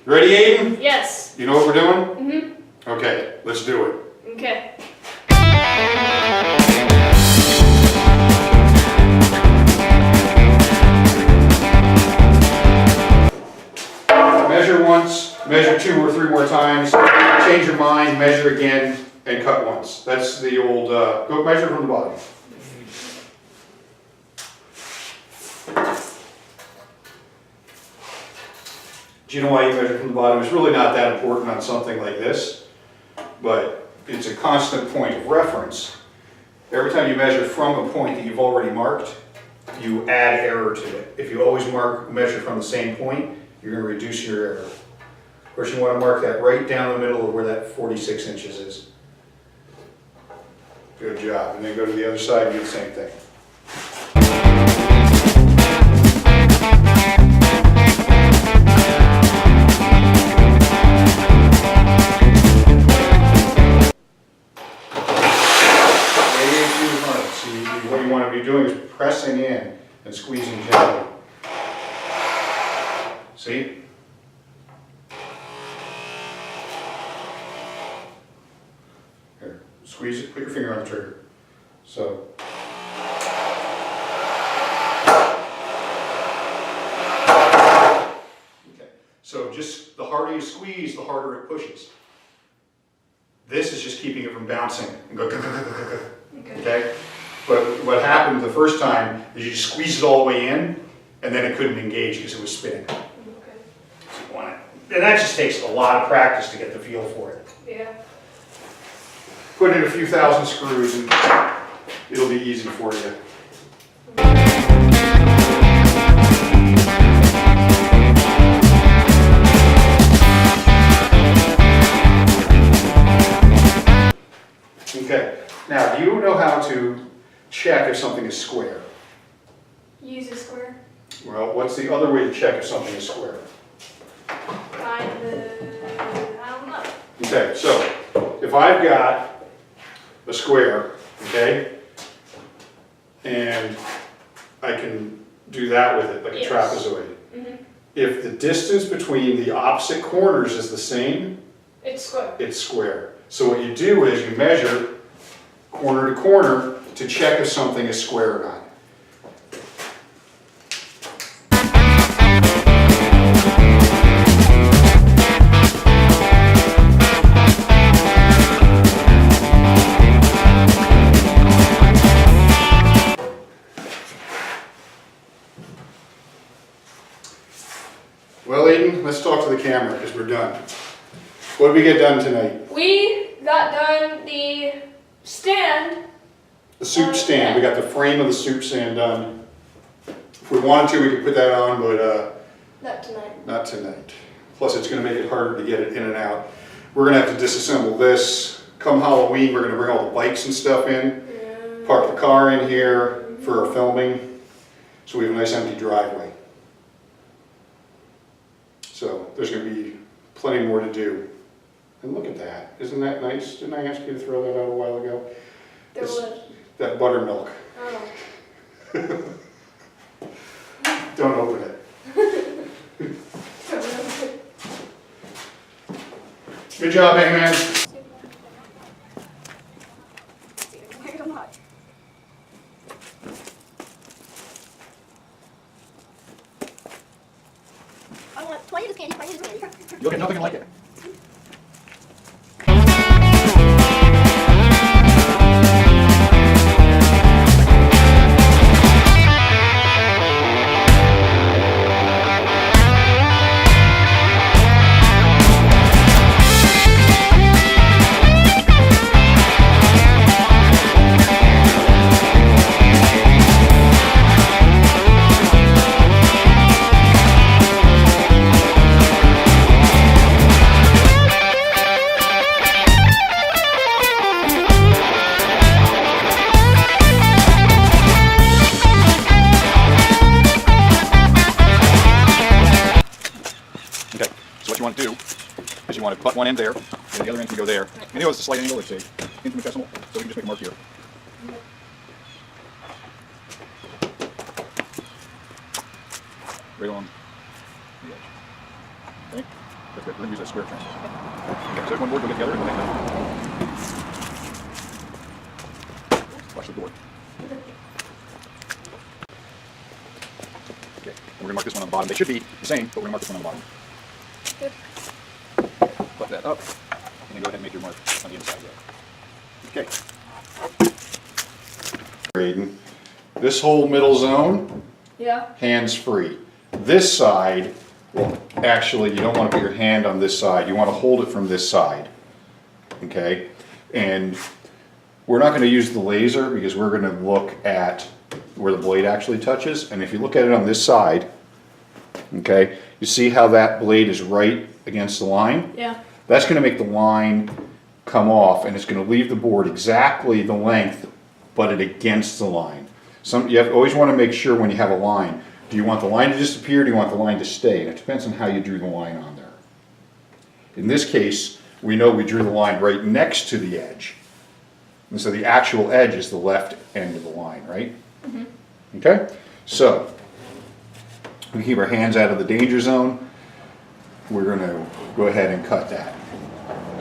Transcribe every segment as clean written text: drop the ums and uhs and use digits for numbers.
Ready, Aiden? Yes. You know what we're doing? Mm-hmm. Okay, let's do it. Okay. Measure once, measure 2 or 3 more times, change your mind, measure again, and cut once. That's the old, go measure from the bottom. Do you know why you measure from the bottom? It's really not that important on something like this, but it's a constant point of reference. Every time you measure from a point that you've already marked, you add error to it. If you always measure from the same point, you're going to reduce your error. Of course, you want to mark that right down the middle of where that 46 inches is. Good job. And then go to the other side and do the same thing. What you want to be doing is pressing in and squeezing gently. See? Here, squeeze it, put your finger on the trigger. So. Okay, so just the harder you squeeze, the harder it pushes. This is just keeping it from bouncing and go. Okay? But what happened the first time is you just squeezed it all the way in, and then it couldn't engage because it was spinning. Okay. So you want it. And that just takes a lot of practice to get the feel for it. Yeah. Put in a few thousand screws and it'll be easy for you. Okay, now do you know how to check if something is square? Use a square. Well, what's the other way to check if something is square? Find the, I don't know. Okay, so if I've got a square, okay, and I can do that with it like a trapezoid. Mm-hmm. If the distance between the opposite corners is the same, It's square. it's square. So what you do is you measure corner to corner to check if something is square or not. Well, Aiden, let's talk to the camera because we're done. What did we get done tonight? We got done the stand. The soup stand. We got the frame of the soup stand done. If we wanted to, we could put that on, but Not tonight. not tonight. Plus, it's going to make it harder to get it in and out. We're going to have to disassemble this. Come Halloween, we're going to bring all the bikes and stuff in. Park the car in here for our filming. So we have a nice empty driveway. So there's going to be plenty more to do. And look at that. Isn't that nice? Didn't I ask you to throw that out a while ago? There was. That buttermilk. Oh. Don't open it. Good job, Hangman. I want 20 of this candy, 20 of this candy. You'll get nothing like it. What you want to do is you want to put one end there, and the other end can go there. And it's a slight angle, it's a infinitesimal, so we can just make a mark here. Right on the edge. Okay? That's good. We're going to use a square trim. Okay, so one board will get together and we'll make that. Watch the board. Okay, and we're going to mark this one on the bottom. They should be the same, but we're going to mark this one on the bottom. Good. Put that up, and then go ahead and make your mark on the inside there. Okay. Braden, this whole middle zone, Yeah. hands free. This side, well, actually, you don't want to put your hand on this side. You want to hold it from this side. Okay? And we're not going to use the laser because we're going to look at where the blade actually touches. And if you look at it on this side, okay, you see how that blade is right against the line? Yeah. That's going to make the line come off, and it's going to leave the board exactly the length, but it against the line. You always want to make sure when you have a line, do you want the line to disappear, or do you want the line to stay? And it depends on how you drew the line on there. In this case, we know we drew the line right next to the edge. And so the actual edge is the left end of the line, right? Mm-hmm. Okay? So, we keep our hands out of the danger zone. We're going to go ahead and cut that.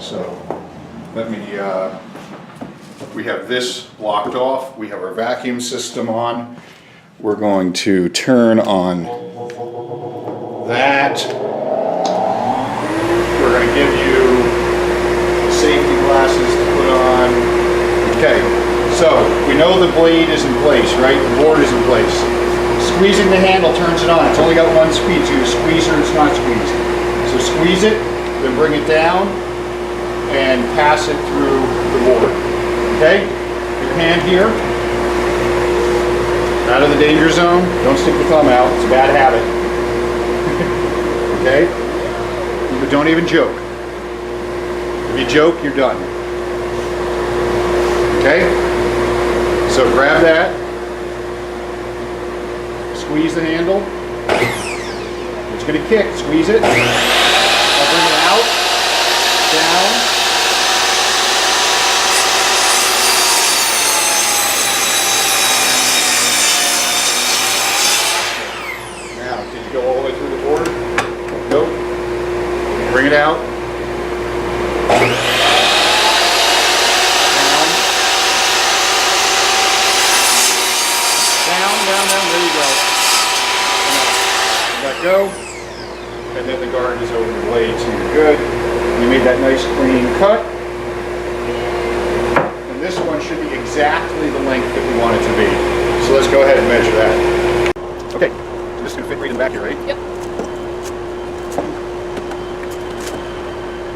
So, let me, we have this blocked off. We have our vacuum system on. We're going to turn on that. We're going to give you safety glasses to put on. Okay, so we know the blade is in place, right? The board is in place. Squeezing the handle turns it on. It's only got one speed, so you squeeze or it's not squeezed. So squeeze it, then bring it down, and pass it through the board. Okay? Your hand here. Out of the danger zone. Don't stick the thumb out. It's a bad habit. Okay? But don't even joke. If you joke, you're done. Okay? So grab that. Squeeze the handle. It's going to kick. Squeeze it. I'll bring it out. Down. Now, did you go all the way through the board? Nope. Bring it out. Down. Down, there you go. Let go. And then the guard is over the blade, so you're good. You made that nice clean cut. And this one should be exactly the length that we want it to be. So let's go ahead and measure that. Okay, so this is going to fit right in the back here, right? Yep.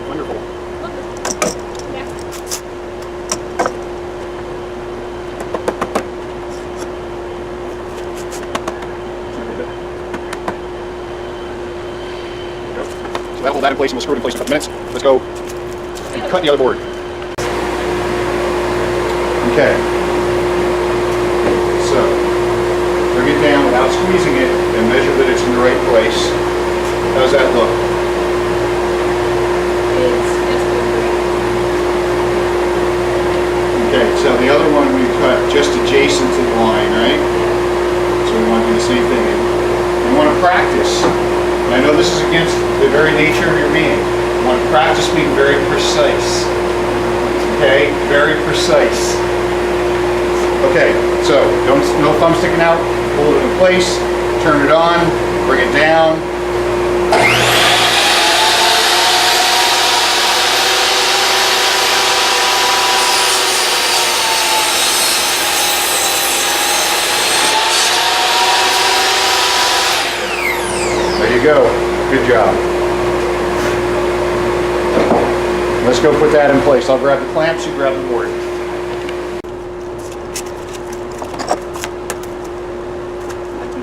Wonderful. Yeah. So that'll hold that in place and we'll screw it in place in a couple minutes. Let's go and cut the other board. Okay. So, bring it down without squeezing it and measure that it's in the right place. How's that look? It's just Okay, so the other one we cut just adjacent to the line, right? So we want to do the same thing. You want to practice. And I know this is against the very nature of your being. You want to practice being very precise. Okay? Very precise. Okay, so no thumb sticking out. Hold it in place. Turn it on. Bring it down. There you go. Good job. Let's go put that in place. I'll grab the clamps, you grab the board.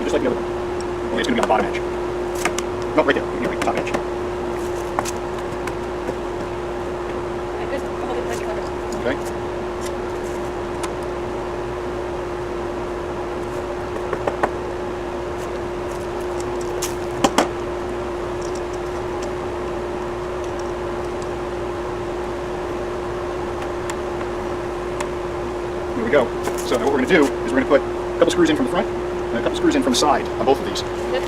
Just like the other one. Only it's going to be on the bottom edge. No, right there. You're right, top edge. Okay. Here we go. So now what we're going to do is we're going to put a couple screws in from the front and a couple screws in from the side on both of these. Yep.